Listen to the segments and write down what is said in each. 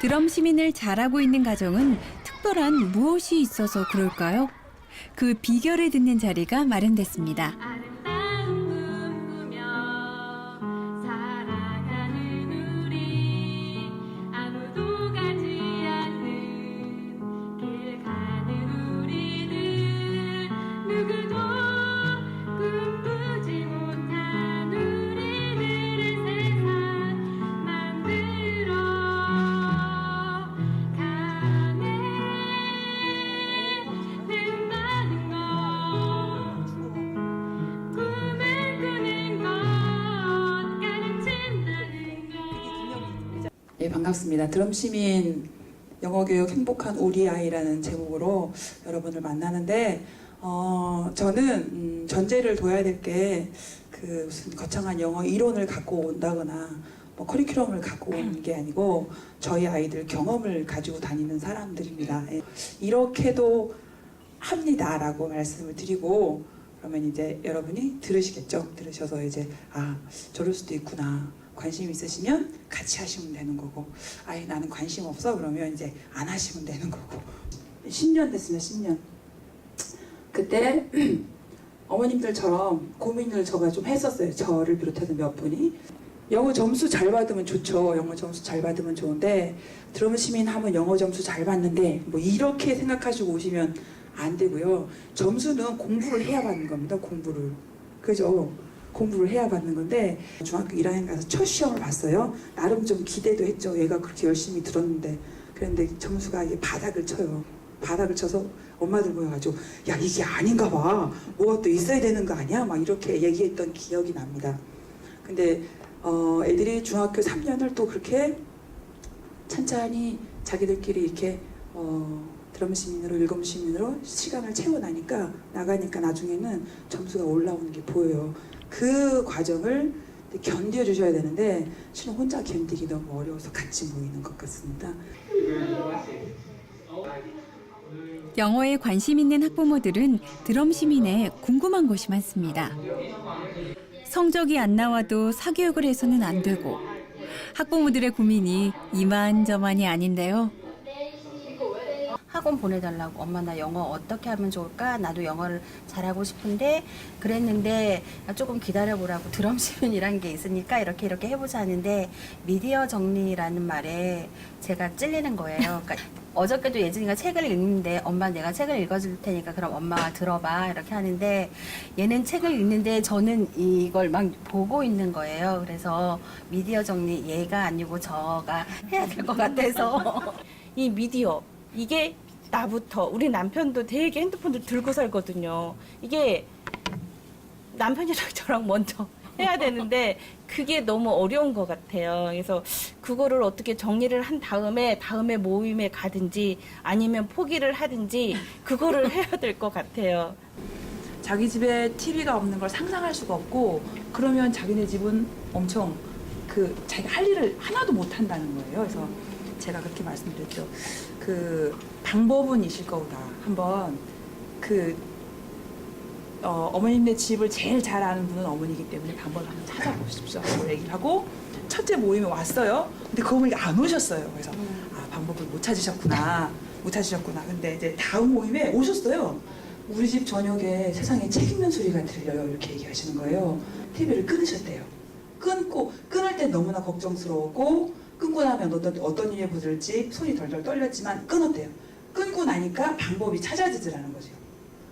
드럼 시민을 잘하고 있는 가정은 특별한 무엇이 있어서 그럴까요? 그 비결을 듣는 자리가 마련됐습니다. 아름다운 꿈 꾸며 살아가는 우리 아무도 가지 않는 길 가는 우리들 누구도 꿈꾸지 못한 우리들의 세상 만들어 가네 된다는 것 꿈을 꾸는 것 가르친다는 것. 예, 반갑습니다. 드럼 시민 영어교육 행복한 우리 아이라는 제목으로 여러분을 만나는데, 저는 전제를 둬야 될 게 그 무슨 거창한 영어 이론을 갖고 온다거나 뭐 커리큘럼을 갖고 오는 게 아니고 저희 아이들 경험을 가지고 다니는 사람들입니다. 예, 이렇게도 합니다라고 말씀을 드리고, 그러면 이제 여러분이 들으시겠죠? 들으셔서 이제 저럴 수도 있구나. 관심 있으시면 같이 하시면 되는 거고, 아예 나는 관심 없어 그러면 이제 안 하시면 되는 거고. 10년 됐습니다. 10년. 그때 어머님들처럼 고민을 제가 좀 했었어요. 저를 비롯해서 몇 분이. 영어 점수 잘 받으면 좋죠. 영어 점수 잘 받으면 좋은데 드럼 시민 하면 영어 점수 잘 받는데 뭐 이렇게 생각하시고 오시면 안 되고요. 점수는 공부를 해야 받는 겁니다. 공부를. 그죠? 공부를 해야 받는 건데, 중학교 1학년 가서 첫 시험을 봤어요. 나름 좀 기대도 했죠. 얘가 그렇게 열심히 들었는데. 그런데 점수가 이게 바닥을 쳐요. 바닥을 쳐서 엄마들 모여가지고 야, 이게 아닌가 봐. 뭐가 또 있어야 되는 거 아니야? 막 이렇게 얘기했던 기억이 납니다. 근데 애들이 중학교 3년을 또 그렇게 찬찬히 자기들끼리 이렇게 드럼 시민으로, 일곱 시민으로 시간을 채워나니까 나가니까 나중에는 점수가 올라오는 게 보여요. 그 과정을 견뎌주셔야 되는데 실은 혼자 견디기 너무 어려워서 같이 모이는 것 같습니다. 영어에 관심 있는 학부모들은 드럼 시민에 궁금한 것이 많습니다. 성적이 안 나와도 사교육을 해서는 안 되고, 학부모들의 고민이 이만저만이 아닌데요. 학원 보내달라고 엄마 나 영어 어떻게 하면 좋을까? 나도 영어를 잘하고 싶은데 그랬는데 조금 기다려보라고 드럼 시민이란 게 있으니까 이렇게 해보자 하는데 미디어 정리라는 말에 제가 찔리는 거예요. 그러니까 어저께도 예진이가 책을 읽는데 엄마 내가 책을 읽어줄 테니까 그럼 엄마가 들어봐 이렇게 하는데 얘는 책을 읽는데 저는 이걸 막 보고 있는 거예요. 그래서 미디어 정리 얘가 아니고 저가 해야 될 것 같아서 이 미디어 이게 나부터 우리 남편도 되게 핸드폰을 들고 살거든요. 이게 남편이랑 저랑 먼저 해야 되는데 그게 너무 어려운 것 같아요. 그래서 그거를 어떻게 정리를 한 다음에 모임에 가든지 아니면 포기를 하든지 그거를 해야 될 것 같아요. 자기 집에 TV가 없는 걸 상상할 수가 없고, 그러면 자기네 집은 엄청 자기가 할 일을 하나도 못 한다는 거예요. 그래서 제가 그렇게 말씀드렸죠. 그 방법은 있을 거다. 한번 어머님네 집을 제일 잘 아는 분은 어머니이기 때문에 방법을 한번 찾아보십시오. 하고 얘기를 하고 첫째 모임에 왔어요. 근데 그 어머니가 안 오셨어요. 그래서 방법을 못 찾으셨구나. 근데 이제 다음 모임에 오셨어요. 우리 집 저녁에 세상에 책 읽는 소리가 들려요. 이렇게 얘기하시는 거예요. TV를 끊으셨대요. 끊을 때 너무나 걱정스러웠고, 끊고 나면 어떤 일이 벌어질지 손이 덜덜 떨렸지만 끊었대요. 끊고 나니까 방법이 찾아지더라는 거죠.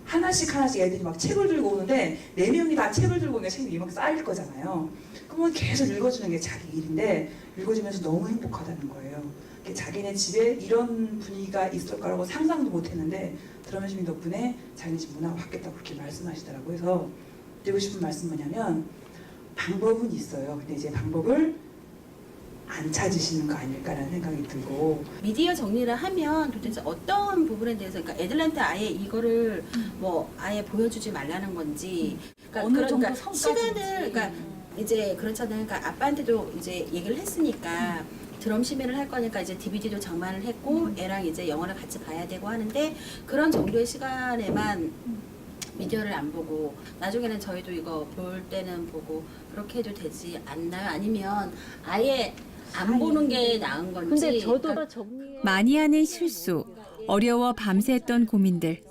하나씩 애들이 막 책을 들고 오는데 4명이 다 책을 들고 오니까 책이 이만큼 쌓일 거잖아요. 그러면 계속 읽어주는 게 자기 일인데 읽어주면서 너무 행복하다는 거예요. 자기네 집에 이런 분위기가 있을 거라고 상상도 못했는데 드럼 시민 덕분에 자기네 집 문화가 바뀌었다고 그렇게 말씀하시더라고요. 그래서 드리고 싶은 말씀은 뭐냐면 방법은 있어요. 근데 이제 방법을 안 찾으시는 거 아닐까라는 생각이 들고, 미디어 정리를 하면 도대체 어떤 부분에 대해서 그러니까 애들한테 아예 이거를 뭐 아예 보여주지 말라는 건지 어느 정도 성까지 시간을 그러니까 이제 그렇잖아요. 그러니까 아빠한테도 이제 얘기를 했으니까 드럼 시민을 할 거니까 이제 DVD도 장만을 했고 애랑 이제 영화를 같이 봐야 되고 하는데 그런 정도의 시간에만 미디어를 안 보고 나중에는 저희도 이거 볼 때는 보고 그렇게 해도 되지 않나요? 아니면 아예 안 보는 게 나은 건지. 근데 저도 그러니까 정리해. 많이 하는 실수, 어려워 밤새 했던 고민들.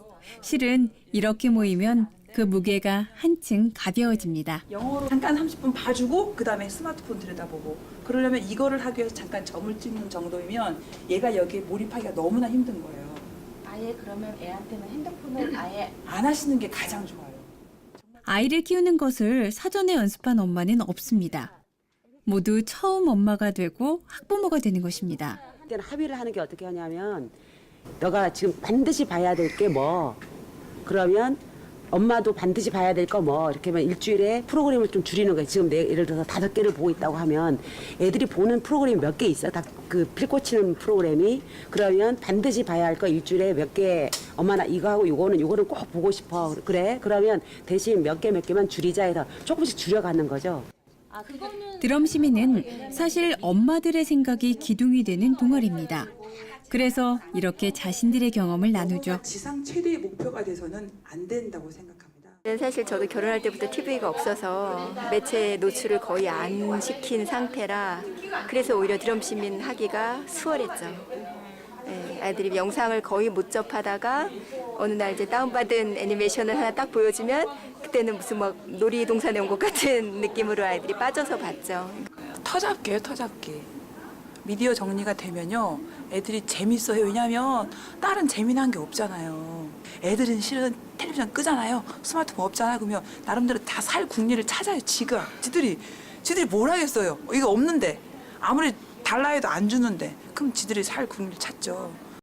실은 이렇게 모이면 그 무게가 한층 가벼워집니다. 영어로 잠깐 30분 봐주고 그 다음에 스마트폰 들여다보고 그러려면 이거를 하기 위해서 잠깐 점을 찍는 정도이면 얘가 여기에 몰입하기가 너무나 힘든 거예요. 아예 그러면 애한테는 핸드폰을 아예 안 하시는 게 가장 좋아요. 아이를 키우는 것을 사전에 연습한 엄마는 없습니다. 모두 처음 엄마가 되고 학부모가 되는 것입니다. 그때는 합의를 하는 게 어떻게 하냐면 너가 지금 반드시 봐야 될 게 뭐 그러면 엄마도 반드시 봐야 될 거 뭐 이렇게 하면 일주일에 프로그램을 좀 줄이는 거예요. 지금 내가 예를 들어서 5개를 보고 있다고 하면 애들이 보는 프로그램이 몇 개 있어. 다 그 필 꽂히는 프로그램이. 그러면 반드시 봐야 할 거 일주일에 몇 개 엄마 나 이거 하고 요거는 꼭 보고 싶어. 그래? 그러면 대신 몇 개만 줄이자 해서 조금씩 줄여가는 거죠. 드럼시민은 사실 엄마들의 생각이 기둥이 되는 동아리입니다. 그래서 이렇게 자신들의 경험을 나누죠. 지상 최대의 목표가 돼서는 안 된다고 생각합니다. 사실 저도 결혼할 때부터 TV가 없어서 매체 노출을 거의 안 시킨 상태라 그래서 오히려 드럼시민 하기가 수월했죠. 예, 아이들이 영상을 거의 못 접하다가 어느 날 이제 다운받은 애니메이션을 하나 딱 보여주면 그때는 무슨 막 놀이동산에 온 것 같은 느낌으로 아이들이 빠져서 봤죠. 터잡기예요, 터잡기. 미디어 정리가 되면요, 애들이 재밌어요. 왜냐하면 다른 재미난 게 없잖아요. 애들은 실은 텔레비전 끄잖아요. 스마트폰 없잖아요. 그러면 나름대로 다 살 궁리를 찾아요. 지들이 뭘 하겠어요. 이거 없는데 아무리 달라 해도 안 주는데 그럼 지들이 살 궁리를 찾죠.